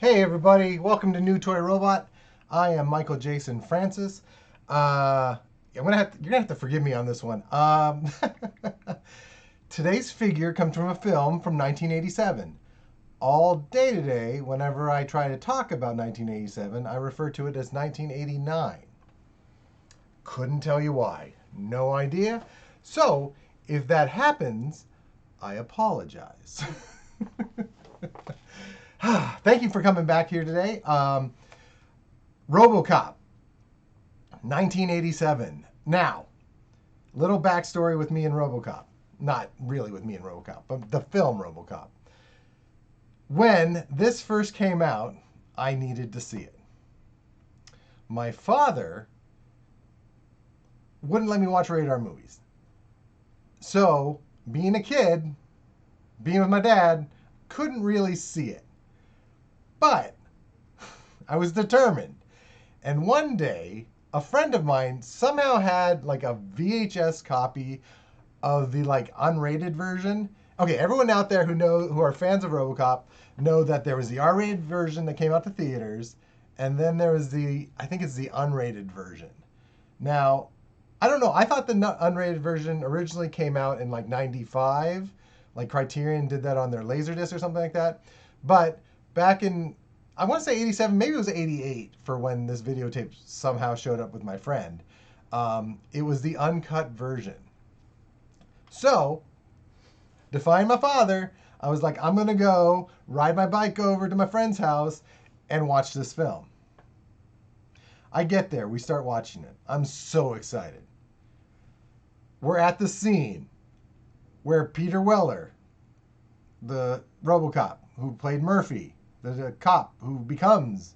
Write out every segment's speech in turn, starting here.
Hey everybody, welcome to New Toy Robot. I am Michael Jason Francis. You're gonna have to forgive me on this one. Today's figure comes from a film from 1987. All day today, whenever I try to talk about 1987, I refer to it as 1989. Couldn't tell you why. No idea. So, if that happens, I apologize. Thank you for coming back here today. Robocop, 1987. Now, little backstory with me and Robocop. Not really with me and Robocop, but the film Robocop. When this first came out, I needed to see it. My father wouldn't let me watch rated R movies. So, being a kid, being with my dad, couldn't really see it. But I was determined. And one day, a friend of mine somehow had like a VHS copy of the like unrated version. Okay, everyone out there who are fans of RoboCop know that there was the R-rated version that came out to theaters, and then there was I think it's the unrated version. Now, I don't know. I thought the unrated version originally came out in like 95. Like Criterion did that on their Laserdisc or something like that. But back in, I want to say 87, maybe it was 88 for when this videotape somehow showed up with my friend. It was the uncut version. So, defying my father, I was like, I'm going to go ride my bike over to my friend's house and watch this film. I get there. We start watching it. I'm so excited. We're at the scene where Peter Weller, the RoboCop who played Murphy, the cop who becomes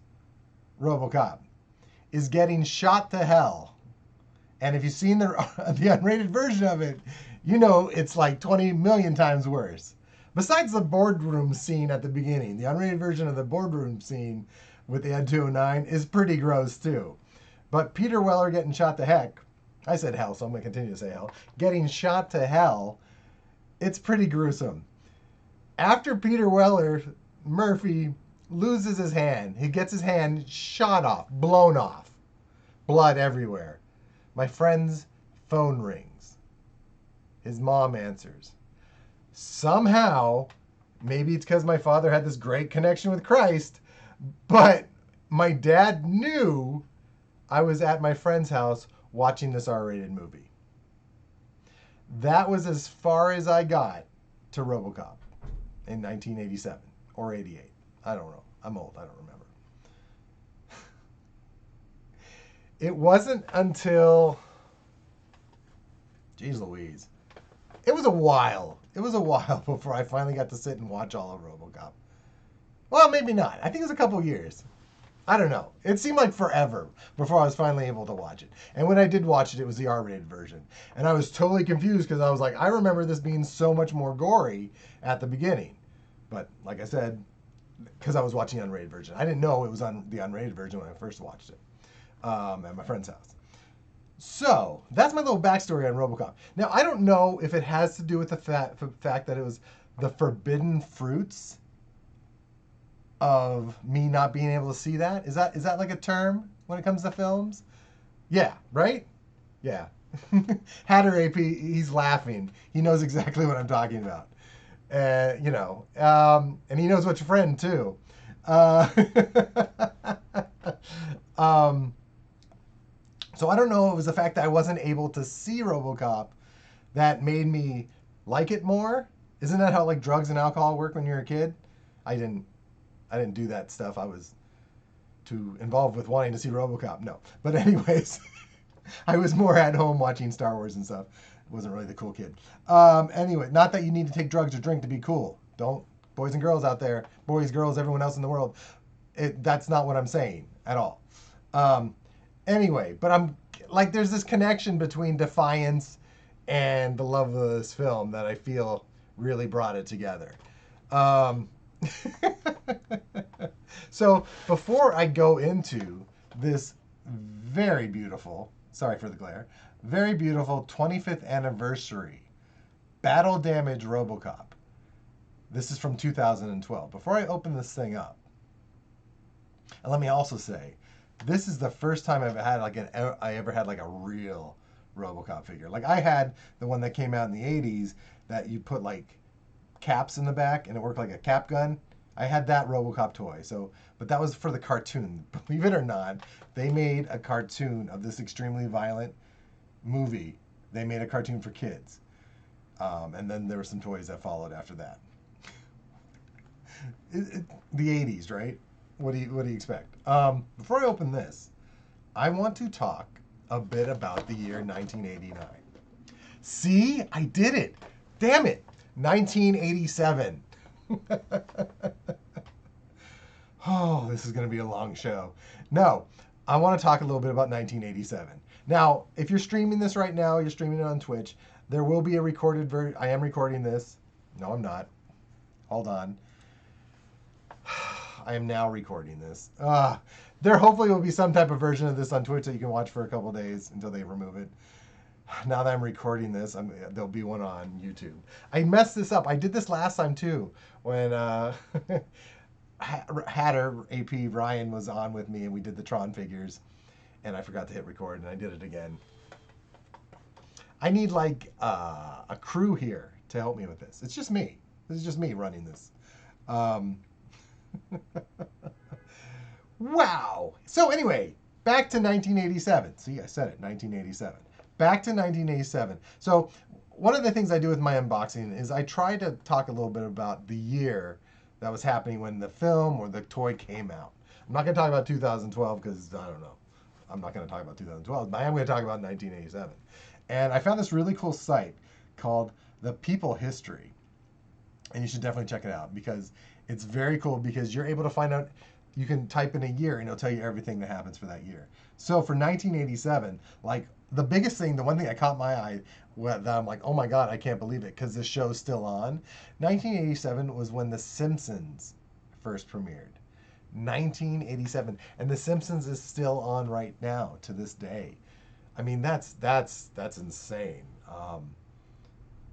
RoboCop, is getting shot to hell. And if you've seen the unrated version of it, you know it's like 20 million times worse. Besides the boardroom scene at the beginning, the unrated version of the boardroom scene with the Ed 209 is pretty gross too. But Peter Weller getting shot to heck, I said hell, so I'm going to continue to say hell, getting shot to hell, it's pretty gruesome. After Peter Weller, Murphy loses his hand. He gets his hand shot off, blown off. Blood everywhere. My friend's phone rings. His mom answers. Somehow, maybe it's because my father had this great connection with Christ, but my dad knew I was at my friend's house watching this R-rated movie. That was as far as I got to RoboCop in 1987 or 88. I don't know. I'm old. I don't remember. It wasn't until, geez Louise, it was a while. It was a while before I finally got to sit and watch all of RoboCop. Well, maybe not. I think it was a couple years. I don't know. It seemed like forever before I was finally able to watch it. And when I did watch it, it was the R-rated version. And I was totally confused because I was like, I remember this being so much more gory at the beginning. But like I said, because I was watching the unrated version. I didn't know it was on the unrated version when I first watched it at my friend's house. So that's my little backstory on RoboCop. Now, I don't know if it has to do with the fact that it was the forbidden fruits of me not being able to see that. Is that like a term when it comes to films? Yeah, right? Yeah. Hatter AP, he's laughing. He knows exactly what I'm talking about. And he knows which friend too. So I don't know if it was the fact that I wasn't able to see RoboCop that made me like it more. Isn't that how like drugs and alcohol work when you're a kid? I didn't do that stuff. I was too involved with wanting to see RoboCop. No. But anyways, I was more at home watching Star Wars and stuff. Wasn't really the cool kid. Anyway, not that you need to take drugs or drink to be cool. Don't, boys and girls out there, boys, girls, everyone else in the world. That's not what I'm saying at all. Anyway, but I'm like, there's this connection between Defiance and the love of this film that I feel really brought it together. So before I go into this very beautiful, sorry for the glare, very beautiful 25th anniversary Battle Damage RoboCop. This is from 2012. Before I open this thing up, And let me also say, this is the first time I ever had like a real RoboCop figure. Like I had the one that came out in the 80s that you put like caps in the back and it worked like a cap gun. I had that RoboCop toy. So, but that was for the cartoon. Believe it or not, they made a cartoon of this extremely violent movie. They made a cartoon for kids. And then there were some toys that followed after that. The 80s, right? What do you expect? Before I open this, I want to talk a bit about the year 1989. See, I did it. Damn it. 1987. Oh, this is going to be a long show. No, I want to talk a little bit about 1987. Now, if you're streaming this right now, you're streaming it on Twitch, there will be a recorded version. I am recording this. No, I'm not. Hold on. I am now recording this. There hopefully will be some type of version of this on Twitch that you can watch for a couple days until they remove it. Now that I'm recording this, there'll be one on YouTube. I messed this up. I did this last time too when Hatter AP Ryan was on with me and we did the Tron figures, and I forgot to hit record and I did it again. I need like a crew here to help me with this. It's just me. This is just me running this. Wow. So anyway, back to 1987. See, I said it, 1987. Back to 1987. So one of the things I do with my unboxing is I try to talk a little bit about the year that was happening when the film or the toy came out. I'm not going to talk about 2012 because I don't know. I'm not going to talk about 2012, but I am going to talk about 1987. And I found this really cool site called The People History. And you should definitely check it out because it's very cool because you're able to find out, you can type in a year and it'll tell you everything that happens for that year. So for 1987, like the biggest thing, the one thing that caught my eye that I'm like, oh my God, I can't believe it because this show's still on. 1987 was when The Simpsons first premiered. 1987. And The Simpsons is still on right now to this day. I mean, that's insane.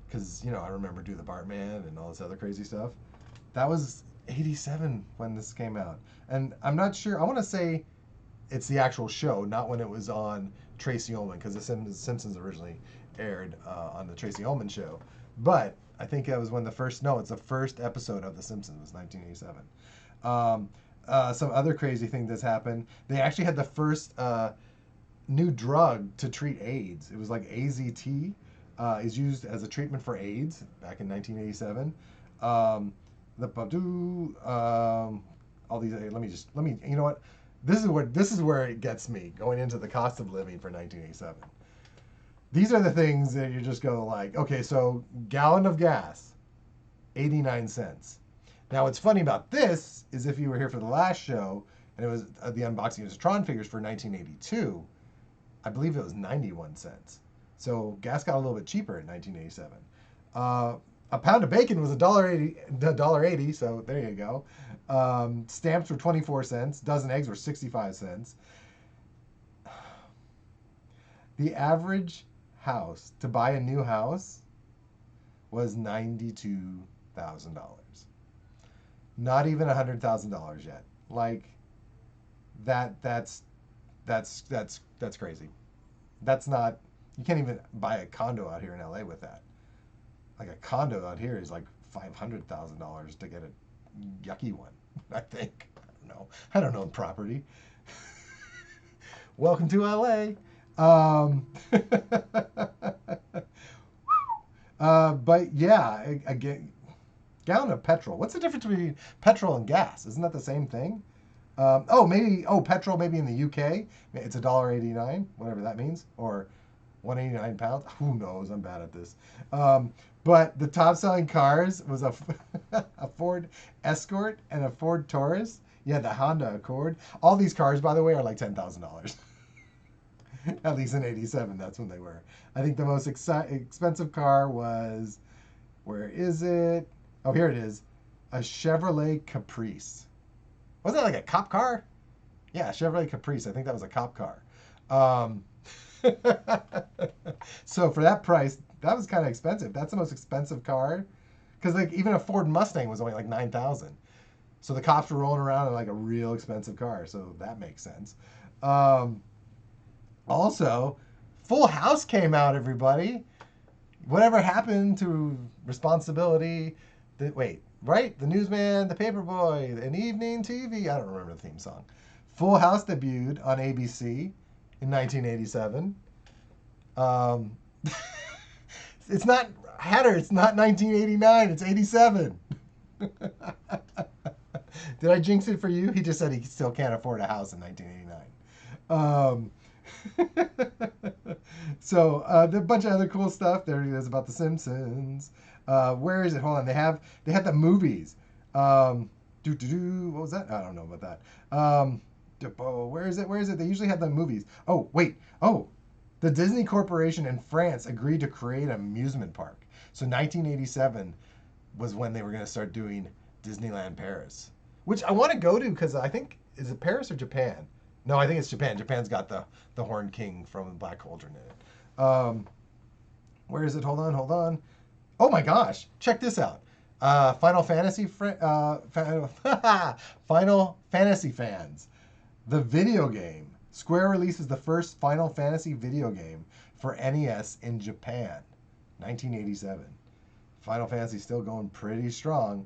Because, I remember Do the Bartman and all this other crazy stuff. That was 87 when this came out. And I'm not sure, I want to say it's the actual show, not when it was on Tracy Ullman, because The Simpsons originally aired on the Tracy Ullman show. But I think that was when it's the first episode of The Simpsons was 1987. Some other crazy thing that's happened, they actually had the first new drug to treat AIDS. It was like AZT. Is used as a treatment for AIDS back in 1987. All these. Let me. You know what? This is where it gets me going into the cost of living for 1987. These are the things that you just go like, okay, so gallon of gas, 89 cents. Now what's funny about this is if you were here for the last show and it was the unboxing of Tron figures for 1982, I believe it was 91 cents. So gas got a little bit cheaper in 1987. A pound of bacon was $1.80, so there you go. Stamps were 24 cents. Dozen eggs were 65 cents. The average house to buy a new house was $92,000. Not even $100,000 yet. Like that's crazy. That's not. You can't even buy a condo out here in LA with that. Like a condo out here is like $500,000 to get a yucky one, I think. I don't know property. Welcome to LA. But yeah, again, gallon of petrol. What's the difference between petrol and gas? Isn't that the same thing? Petrol maybe in the UK. It's $1.89, whatever that means, or 189 pounds. Who knows? I'm bad at this. But the top selling cars was a Ford Escort and a Ford Taurus. Yeah, the Honda Accord. All these cars, by the way, are like $10,000. At least in 87, that's when they were. I think the most expensive car was, where is it? Oh, here it is. A Chevrolet Caprice. Wasn't that like a cop car? Yeah, Chevrolet Caprice. I think that was a cop car. So for that price, that was kind of expensive. That's the most expensive car, because like even a Ford Mustang was only like $9,000. So the cops were rolling around in like a real expensive car. So that makes sense. Um, Also, Full House came out, everybody. Whatever happened to responsibility? Wait, right? The Newsman, The Paperboy, An Evening TV. I don't remember the theme song. Full House debuted on ABC in 1987. Um, it's not Hatter. It's not 1989. It's 87. Did I jinx it for you? He just said he still can't afford a house in 1989. So there are a bunch of other cool stuff. There it is about the Simpsons. Where is it? Hold on. They have the movies. What was that? I don't know about that. Where is it? Where is it? They usually have the movies. Oh wait. Oh, the Disney Corporation in France agreed to create an amusement park. So 1987 was when they were going to start doing Disneyland Paris, which I want to go to because I think, is it Paris or Japan? No, I think it's Japan. Japan's got the Horned King from Black Cauldron in it. Where is it? Hold on. Oh my gosh, check this out. Final Fantasy Final Fantasy fans. The video game. Square releases the first Final Fantasy video game for NES in Japan. 1987. Final Fantasy still going pretty strong.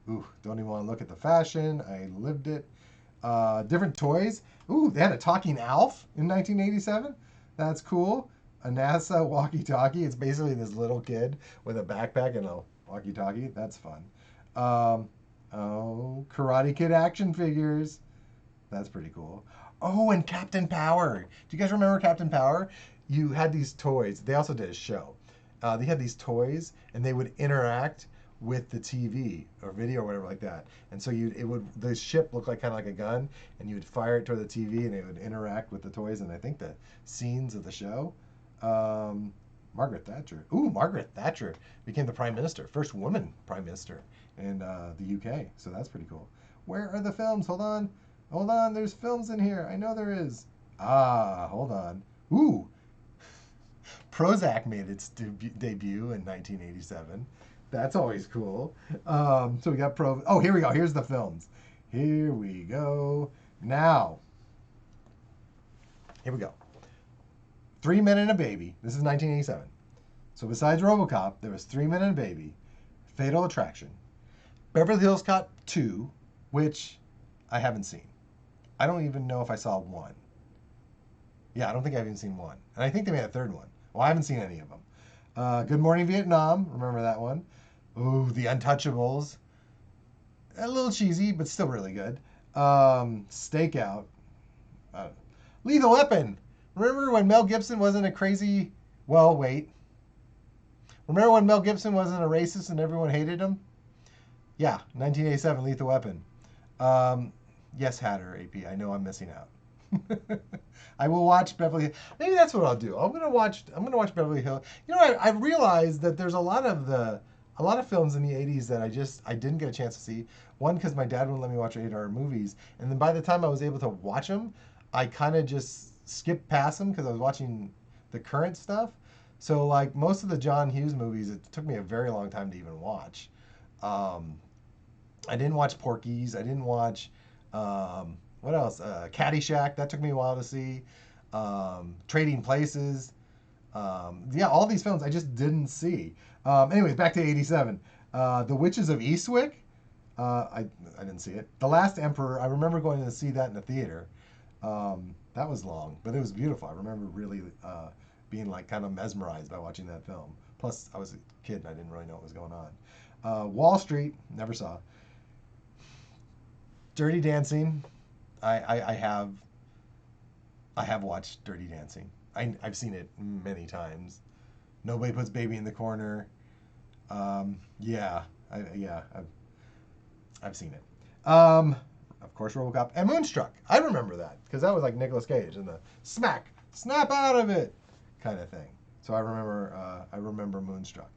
Ooh, don't even want to look at the fashion. I lived it. Different toys. Ooh, they had a talking Alf in 1987. That's cool. A NASA walkie-talkie. It's basically this little kid with a backpack and a walkie-talkie. That's fun. Karate Kid action figures. That's pretty cool. Oh, and Captain Power. Do you guys remember Captain Power? You had these toys. They also did a show. They had these toys, and they would interact with the TV or video or whatever like that. And so the ship looked like kind of like a gun, and you would fire it toward the TV, and it would interact with the toys. And I think the scenes of the show. Margaret Thatcher. Ooh, Margaret Thatcher became the prime minister, first woman prime minister in the UK. So that's pretty cool. Where are the films? Hold on. There's films in here. I know there is. Hold on. Ooh. Prozac made its debut in 1987. That's always cool. So we got Oh, here we go. Here's the films. Here we go. Now. Here we go. 3 Men and a Baby. This is 1987. So besides RoboCop, there was 3 Men and a Baby, Fatal Attraction, Beverly Hills Cop 2, which I haven't seen. I don't even know if I saw 1. Yeah, I don't think I've even seen 1. And I think they made a 3rd one. Well, I haven't seen any of them. Good Morning Vietnam. Remember that one? Ooh, The Untouchables. A little cheesy, but still really good. Stakeout. Lethal Weapon. Remember when Mel Gibson wasn't a crazy... Well, wait. Remember when Mel Gibson wasn't a racist and everyone hated him? Yeah, 1987, Lethal Weapon. Yes, Hatter, AP. I know I'm missing out. I will watch Beverly. Maybe that's what I'll do. I'm gonna watch Beverly Hills. You know, I realized that there's a lot of films in the 80s that I didn't get a chance to see. One, because my dad wouldn't let me watch rated-R movies, and then by the time I was able to watch them, I kind of just skipped past them because I was watching the current stuff. So like most of the John Hughes movies, it took me a very long time to even watch. I didn't watch Porky's. I didn't watch. What else? Caddyshack. That took me a while to see. Trading Places. Yeah, all these films I just didn't see. Anyways, back to 87. The Witches of Eastwick. I didn't see it. The Last Emperor. I remember going to see that in the theater. That was long, but it was beautiful. I remember really being like kind of mesmerized by watching that film. Plus, I was a kid and I didn't really know what was going on. Wall Street. Never saw. Dirty Dancing. I have watched Dirty Dancing. I've seen it many times. Nobody Puts Baby in the Corner. Yeah, I've seen it. Of course, RoboCop and Moonstruck. I remember that because that was like Nicolas Cage and the snap out of it kind of thing. So I remember Moonstruck.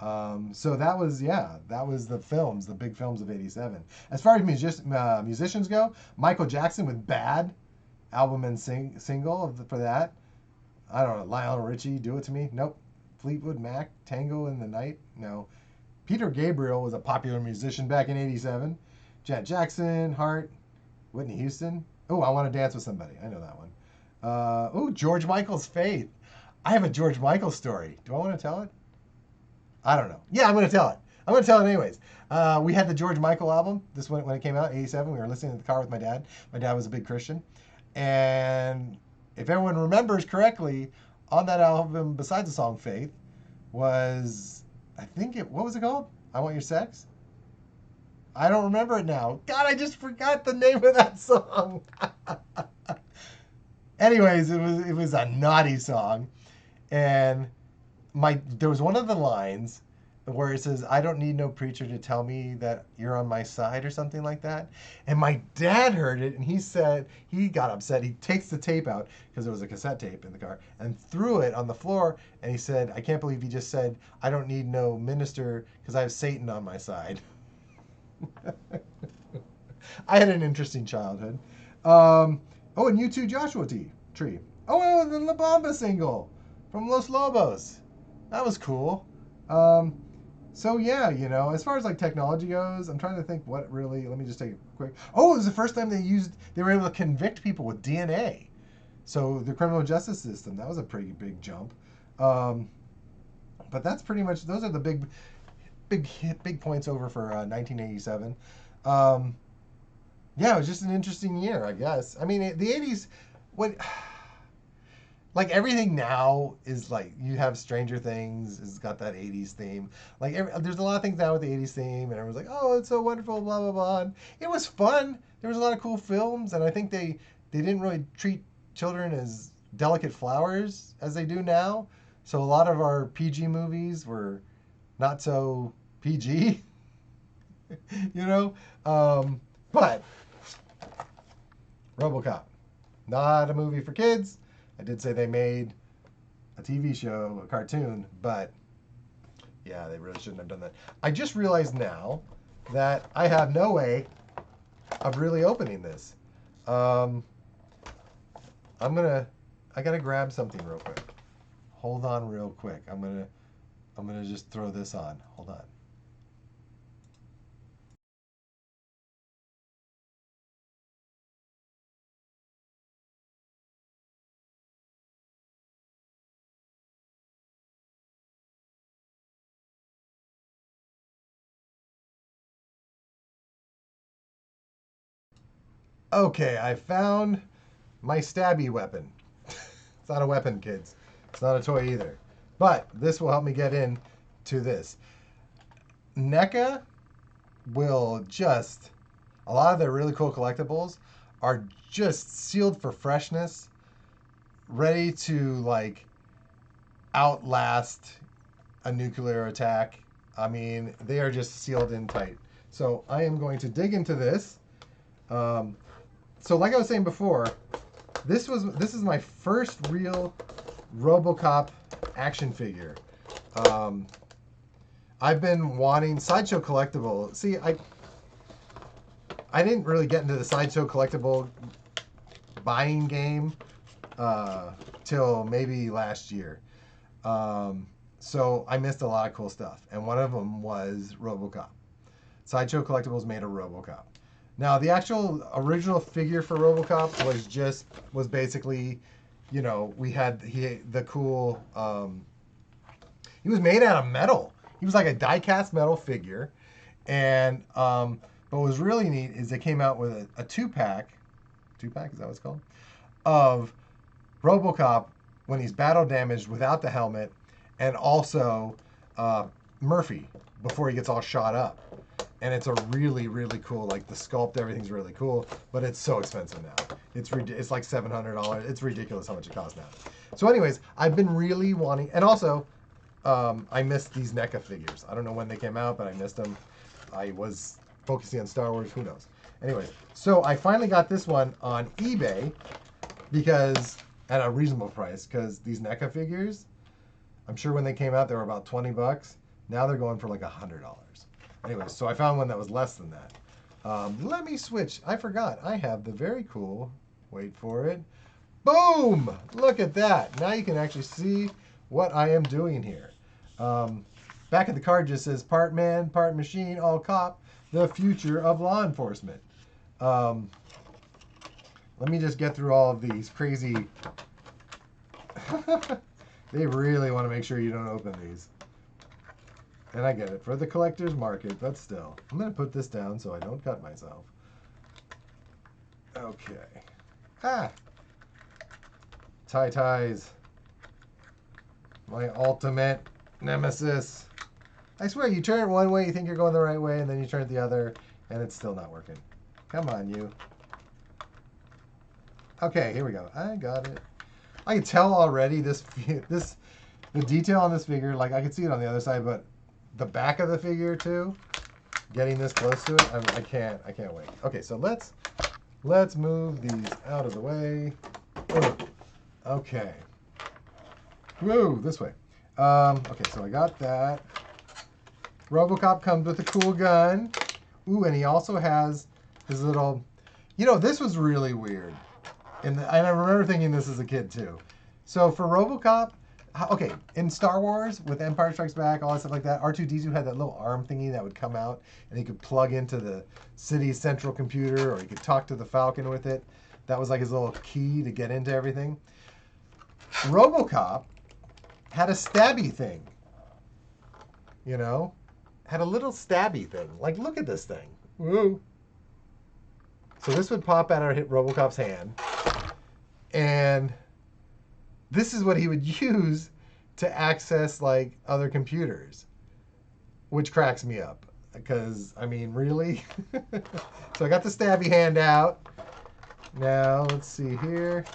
So that was the films, the big films of 87. As far as musicians go, Michael Jackson with Bad, album and single for that. I don't know, Lionel Richie, Do It To Me? Nope. Fleetwood Mac, Tango in the Night? No. Peter Gabriel was a popular musician back in 87. Janet Jackson, Hart, Whitney Houston. Oh, I Want to Dance with Somebody. I know that one. George Michael's Faith. I have a George Michael story. Do I want to tell it? I don't know. Yeah, I'm going to tell it. I'm going to tell it anyways. We had the George Michael album. This when it came out, '87. We were listening in the car with my dad. My dad was a big Christian. And if everyone remembers correctly, on that album, besides the song Faith, was, what was it called? I Want Your Sex? I don't remember it now. God, I just forgot the name of that song. Anyways, it was a naughty song. And there was one of the lines where it says, I don't need no preacher to tell me that you're on my side or something like that. And my dad heard it and he got upset. He takes the tape out because there was a cassette tape in the car and threw it on the floor. And he said, I can't believe he just said, I don't need no minister because I have Satan on my side. I had an interesting childhood. And U2 Joshua Tree. Oh, and the La Bamba single from Los Lobos. That was cool. So yeah, as far as like technology goes, I'm trying to think what really, let me just take a quick. Oh, it was the first time they were able to convict people with DNA. So the criminal justice system, that was a pretty big jump. But that's pretty much, those are the big points over for 1987. Yeah, it was just an interesting year, I guess. I mean, the 80s, like everything now is like, you have Stranger Things, it's got that 80s theme. Like there's a lot of things now with the 80s theme, and everyone's like, oh, it's so wonderful, blah, blah, blah. And it was fun. There was a lot of cool films, and I think they didn't really treat children as delicate flowers as they do now. So a lot of our PG movies were not so PG, But Robocop, not a movie for kids. I did say they made a TV show, a cartoon, but yeah, they really shouldn't have done that. I just realized now that I have no way of really opening this. I gotta grab something real quick. Hold on real quick. I'm gonna just throw this on. Hold on. Okay, I found my stabby weapon. It's not a weapon, kids. It's not a toy either. But this will help me get in to this. NECA will just, a lot of their really cool collectibles are just sealed for freshness, ready to like outlast a nuclear attack. I mean, they are just sealed in tight. So I am going to dig into this. So like I was saying before, this is my first real RoboCop action figure. I've been wanting Sideshow Collectible. See, I didn't really get into the Sideshow Collectible buying game till maybe last year. So I missed a lot of cool stuff, and one of them was RoboCop. Sideshow Collectibles made a RoboCop. Now, the actual original figure for RoboCop was basically, we had the cool. He was made out of metal. He was like a die-cast metal figure, and but what was really neat is they came out with a two-pack. Two-pack, is that what it's called? Of RoboCop when he's battle damaged without the helmet, and also Murphy before he gets all shot up. And it's a really, really cool, like the sculpt, everything's really cool, but it's so expensive now. It's like $700. It's ridiculous how much it costs now. So anyways, I've been really wanting, and also I missed these NECA figures. I don't know when they came out, but I missed them. I was focusing on Star Wars, who knows. Anyways, so I finally got this one on eBay because at a reasonable price, because these NECA figures, I'm sure when they came out, they were about $20. Now they're going for like $100. Anyways, so I found one that was less than that. Let me switch. I forgot. I have the very cool, wait for it. Boom! Look at that. Now you can actually see what I am doing here. Back of the card just says part man, part machine, all cop. the future of law enforcement. Let me just get through all of these crazy. They really want to make sure you don't open these. And I get it, for the collector's market, but still. I'm going to put this down so I don't cut myself. Okay. Ah! Ties. My ultimate nemesis. I swear, you turn it one way, you think you're going the right way, and then you turn it the other, and it's still not working. Come on, you. Okay, here we go. I got it. I can tell already the detail on this figure, like I can see it on the other side, but the back of the figure too, getting this close to it, I can't wait. Okay, so let's move these out of the way. Oh, okay. Whoa, this way. Okay, so I got that. Robocop comes with a cool gun. Ooh, and he also has his little, this was really weird. And I remember thinking this as a kid too. So for Robocop, okay, in Star Wars with Empire Strikes Back, all that stuff like that, R2-D2 had that little arm thingy that would come out, and he could plug into the city's central computer, or he could talk to the Falcon with it. That was like his little key to get into everything. Robocop had a stabby thing. Had a little stabby thing. Like, look at this thing. Woo. So this would pop out of Robocop's hand. And this is what he would use to access, like, other computers. Which cracks me up. Because, I mean, really? So I got the stabby hand out. Now, let's see here.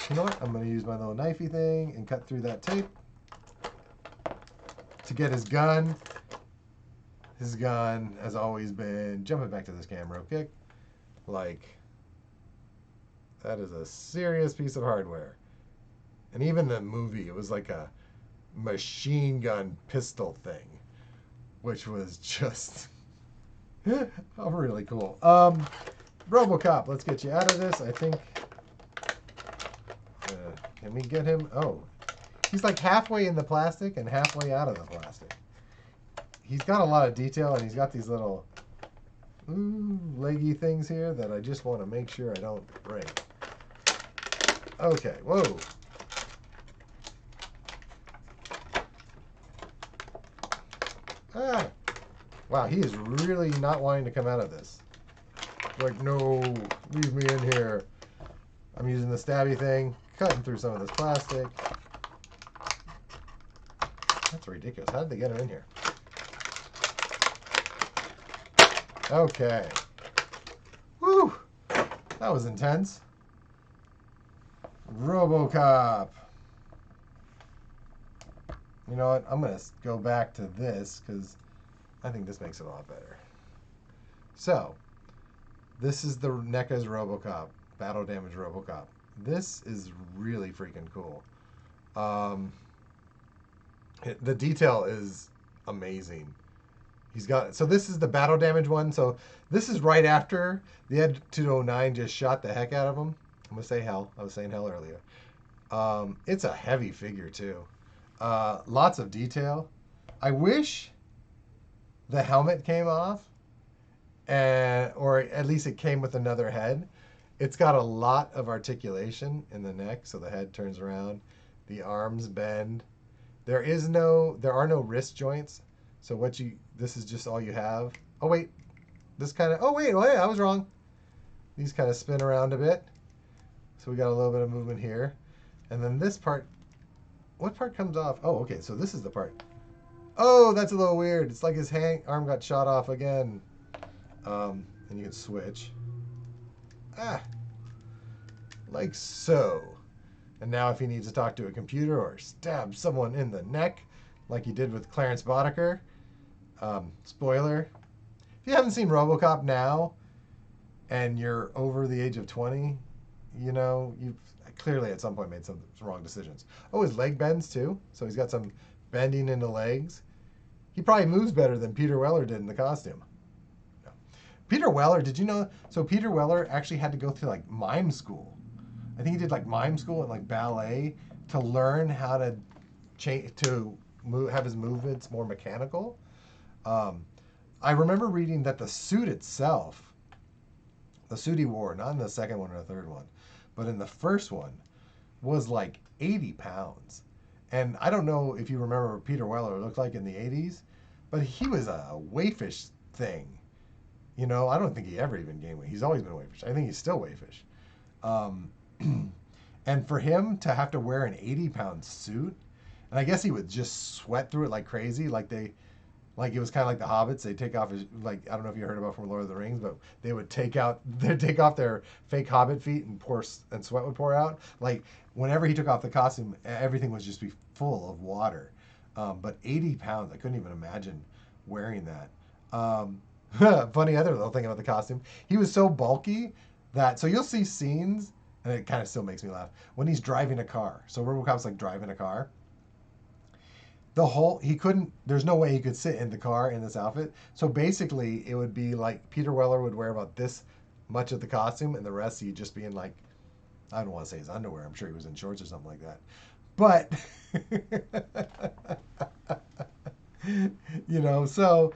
You know what? I'm going to use my little knifey thing and cut through that tape to get his gun. His gun has always been, jumping back to this camera real quick, like, that is a serious piece of hardware. And even the movie, it was like a machine gun pistol thing, which was just really cool. Robocop, let's get you out of this. I think, can we get him? Oh, he's like halfway in the plastic and halfway out of the plastic. He's got a lot of detail, and he's got these little leggy things here that I just want to make sure I don't break. Okay, whoa. Ah. Wow, he is really not wanting to come out of this. Like, no, leave me in here. I'm using the stabby thing, cutting through some of this plastic. That's ridiculous. How did they get him in here? Okay. Woo! That was intense. Robocop. You know what? I'm going to go back to this because I think this makes it a lot better. So, this is the NECA's Robocop. Battle Damage Robocop. This is really freaking cool. The detail is amazing. He's got, so this is the battle damage one. So this is right after the Ed 209 just shot the heck out of him. I'm gonna say hell. I was saying hell earlier. It's a heavy figure too. Lots of detail. I wish the helmet came off, or at least it came with another head. It's got a lot of articulation in the neck, so the head turns around, the arms bend. There are no wrist joints. So this is just all you have. Oh wait, I was wrong. These kind of spin around a bit. So we got a little bit of movement here. And then this part, what part comes off? Oh, okay, so this is the part. Oh, that's a little weird. It's like his arm got shot off again. And you can switch. Like so. And now if he needs to talk to a computer or stab someone in the neck, like he did with Clarence Boddicker, spoiler, if you haven't seen Robocop now and you're over the age of 20, you've clearly at some point made some wrong decisions. Oh, his leg bends too, so he's got some bending in the legs. He probably moves better than Peter Weller did in the costume. No. Peter Weller, did you know? So Peter Weller actually had to go through like mime school. I think he did like mime school and like ballet to learn how to have his movements more mechanical. I remember reading that the suit itself, the suit he wore, not in the second one or the third one, but in the first one, was like 80 pounds. And I don't know if you remember what Peter Weller looked like in the 80s, but he was a wayfish thing. You know, I don't think he ever even gained weight. He's always been wayfish. I think he's still wayfish. Um, and for him to have to wear an 80-pound suit, and I guess he would just sweat through it like crazy, like it was kind of like the hobbits. They take off his, like, I don't know if you heard about from Lord of the Rings, but they'd take off their fake hobbit feet and and sweat would pour out. Like whenever he took off the costume, everything was just be full of water. But 80 pounds, I couldn't even imagine wearing that. Funny other little thing about the costume, he was so bulky that, so you'll see scenes, and it kind of still makes me laugh, when he's driving a car. So RoboCop's like driving a car. He couldn't, there's no way he could sit in the car in this outfit. So basically it would be like Peter Weller would wear about this much of the costume, and the rest he'd just be in, like, I don't want to say his underwear, I'm sure he was in shorts or something like that, but so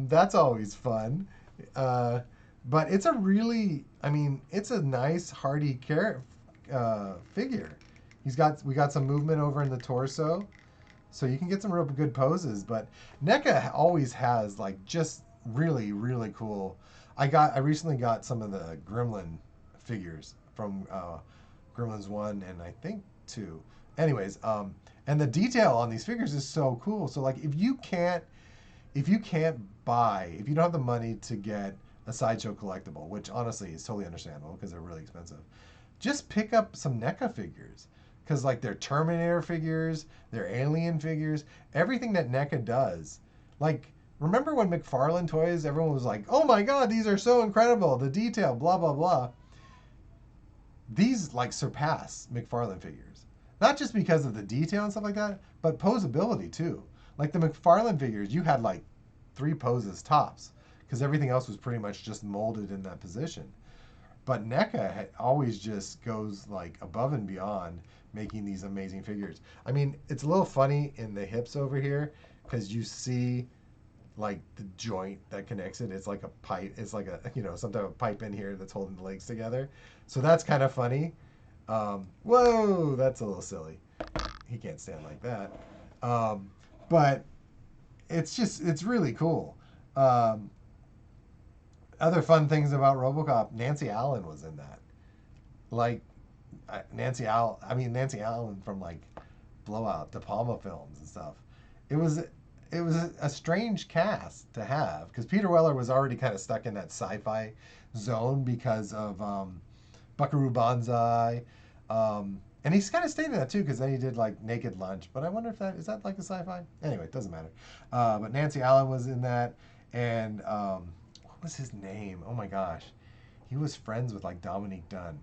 that's always fun. But it's a really, I mean, it's a nice hardy figure. We got some movement over in the torso, so you can get some real good poses. But NECA always has like just really, really cool. I recently got some of the Gremlin figures from Gremlins 1 and I think 2. Anyways, and the detail on these figures is so cool. So like if you can't buy, if you don't have the money to get a Sideshow collectible, which honestly is totally understandable because they're really expensive, just pick up some NECA figures. Because like their Terminator figures, their Alien figures, everything that NECA does. Like, remember when McFarlane toys, everyone was like, oh my God, these are so incredible, the detail, blah, blah, blah. These like surpass McFarlane figures. Not just because of the detail and stuff like that, but posability too. Like the McFarlane figures, you had like 3 poses tops because everything else was pretty much just molded in that position. But NECA always just goes like above and beyond making these amazing figures. I mean, it's a little funny in the hips over here because you see like the joint that connects it. It's like a pipe. It's like a, some type of pipe in here that's holding the legs together. So that's kind of funny. Whoa, that's a little silly. He can't stand like that. But it's really cool. Other fun things about RoboCop, Nancy Allen was in that. Like Nancy Allen from like Blowout, De Palma films and stuff. It was a strange cast to have because Peter Weller was already kind of stuck in that sci-fi zone because of Buckaroo Banzai, and he's kind of stayed in that too because then he did like Naked Lunch. But I wonder if that is that like a sci-fi. Anyway, it doesn't matter. But Nancy Allen was in that, and what was his name? Oh my gosh, he was friends with like Dominique Dunn.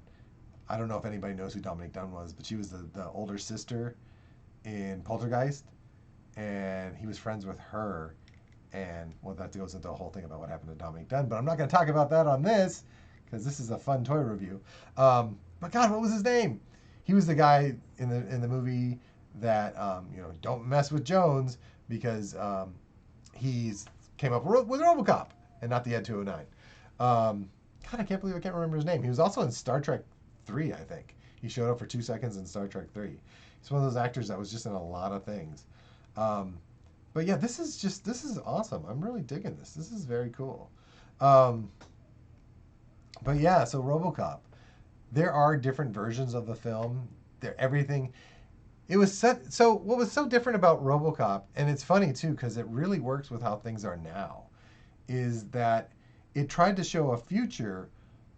I don't know if anybody knows who Dominique Dunn was, but she was the older sister in Poltergeist, and he was friends with her. And well, that goes into a whole thing about what happened to Dominique Dunn, but I'm not going to talk about that on this because this is a fun toy review. But God, what was his name? He was the guy in the movie that don't mess with Jones because he's came up with RoboCop and not the Ed 209. God, I can't believe I can't remember his name. He was also in Star Trek 3, I think. He showed up for 2 seconds in Star Trek 3. He's one of those actors that was just in a lot of things. But yeah, this is awesome. I'm really digging this. This is very cool. But yeah, so RoboCop. There are different versions of the film. Everything. It was set. So what was so different about RoboCop, and it's funny too because it really works with how things are now, is that it tried to show a future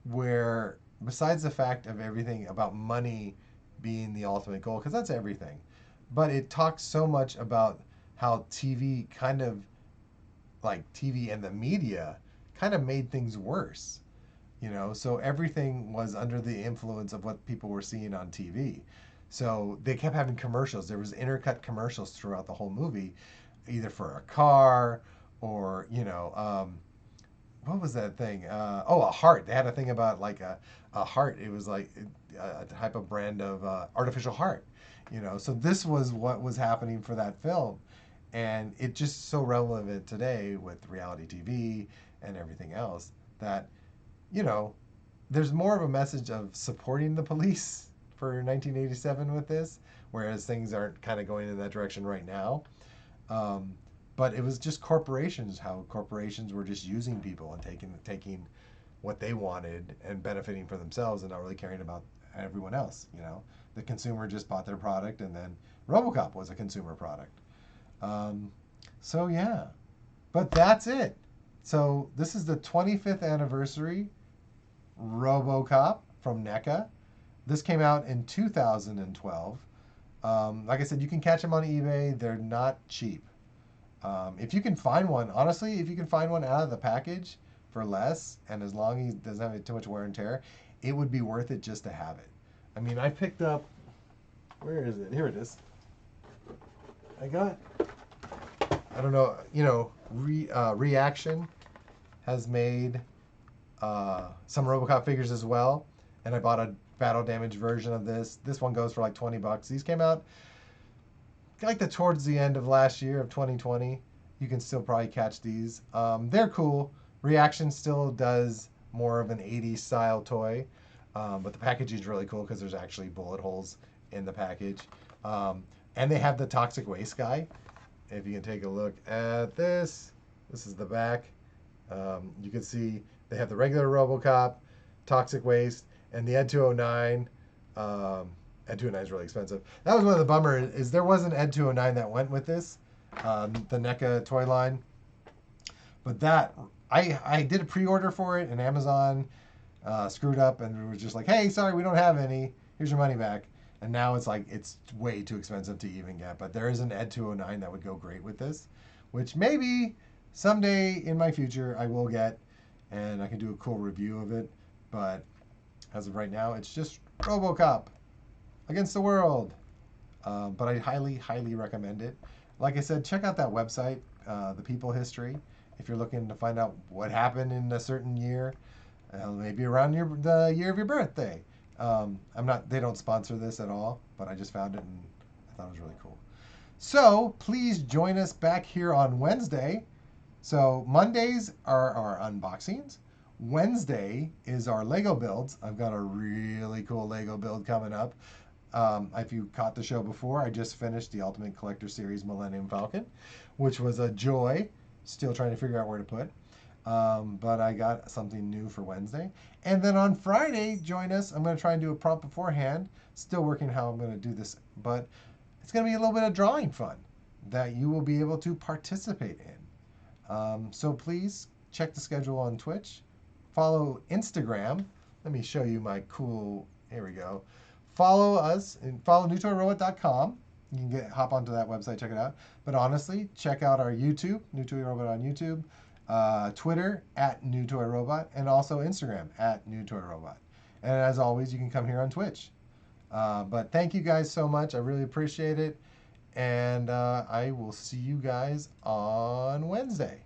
where, besides the fact of everything about money being the ultimate goal, because that's everything, but it talks so much about how TV and the media kind of made things worse. So everything was under the influence of what people were seeing on TV. So they kept having commercials. There was intercut commercials throughout the whole movie, either for a car or, what was that thing? A heart. They had a thing about like a heart. It was like a type of brand of artificial heart. So this was what was happening for that film. And it's just so relevant today with reality TV and everything else that, you know, there's more of a message of supporting the police for 1987 with this, whereas things aren't kind of going in that direction right now. Um, but it was just corporations, how corporations were just using people and taking what they wanted and benefiting for themselves and not really caring about everyone else. You know, the consumer just bought their product, and then RoboCop was a consumer product. Um, so yeah, but that's it. So this is the 25th anniversary RoboCop from NECA. This came out in 2012. Like I said, you can catch them on eBay. They're not cheap. If you can find one, honestly, if you can find one out of the package for less, and as long as it doesn't have too much wear and tear, it would be worth it just to have it. I mean, I picked up, where is it? Here it is. I got, I don't know, Reaction has made some RoboCop figures as well, and I bought a battle damage version of this. This one goes for like $20. These came out like towards the end of last year of 2020. You can still probably catch these. They're cool. Reaction still does more of an 80s style toy, but the packaging is really cool because there's actually bullet holes in the package. And they have the toxic waste guy. If you can take a look at this, this is the back. You can see they have the regular RoboCop, toxic waste, and the Ed 209. Ed 209 is really expensive. That was one of the bummers, is there was an Ed 209 that went with this, the NECA toy line. But that, I did a pre-order for it, and Amazon screwed up and was just like, hey, sorry, we don't have any. Here's your money back. And now it's like, it's way too expensive to even get. But there is an Ed 209 that would go great with this, which maybe someday in my future I will get, and I can do a cool review of it. But as of right now, it's just RoboCop against the world. But I highly, highly recommend it. Like I said, check out that website, The People History, if you're looking to find out what happened in a certain year, maybe around the year of your birthday. They don't sponsor this at all, but I just found it and I thought it was really cool. So please join us back here on Wednesday. So Mondays are our unboxings. Wednesday is our Lego builds. I've got a really cool Lego build coming up. If you caught the show before, I just finished the Ultimate Collector Series Millennium Falcon, which was a joy. Still trying to figure out where to put. But I got something new for Wednesday. And then on Friday, join us. I'm going to try and do a prompt beforehand. Still working how I'm going to do this, but it's going to be a little bit of drawing fun that you will be able to participate in. So please check the schedule on Twitch. Follow Instagram. Let me show you my cool, here we go. Follow us and follow newtoyrobot.com. You can hop onto that website, check it out. But honestly, check out our YouTube, New Toy Robot on YouTube, Twitter at New Toy Robot, and also Instagram at New Toy Robot. And as always, you can come here on Twitch. But thank you guys so much. I really appreciate it. And I will see you guys on Wednesday.